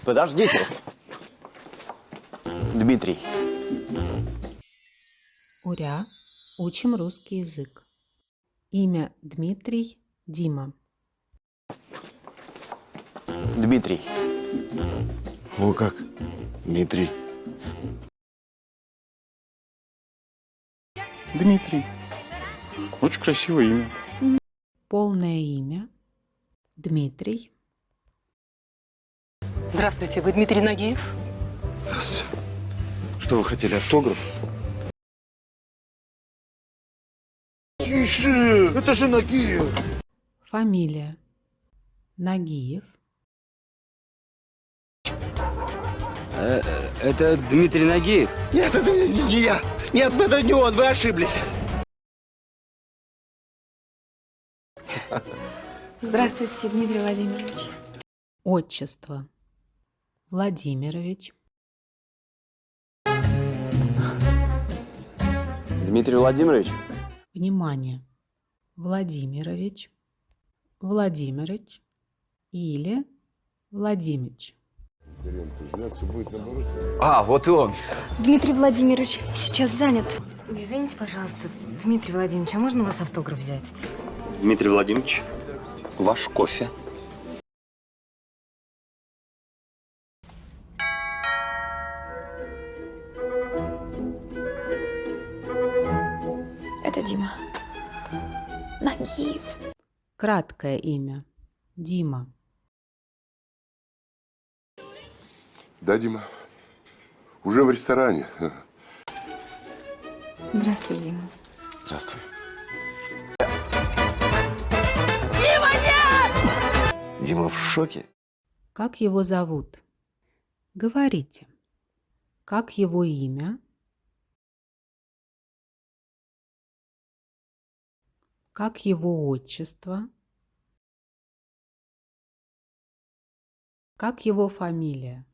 Подождите. Дмитрий. Уря. Учим русский язык. Имя Дмитрий, Дима. Дмитрий. О, как? Дмитрий. Дмитрий. Очень красивое имя. Полное имя Дмитрий. Здравствуйте, вы Дмитрий Нагиев? Что вы хотели, автограф? Тише! Это же Нагиев! Фамилия Нагиев. Это Дмитрий Нагиев. Нет, это не я! Нет, это не он, вы ошиблись! Здравствуйте, Дмитрий Владимирович. Отчество Владимирович. Дмитрий Владимирович. Внимание! Владимирович, Владимирович или Владимирович. А, вот и он. Дмитрий Владимирович сейчас занят. Извините, пожалуйста, Дмитрий Владимирович, а можно у вас автограф взять? Дмитрий Владимирович, ваш кофе. Это Дима. Нагиев. Краткое имя Дима. Да, Дима. Уже в ресторане. Здравствуй, Дима. Здравствуй. Дима в шоке. Как его зовут? Говорите. Как его имя? Как его отчество? Как его фамилия?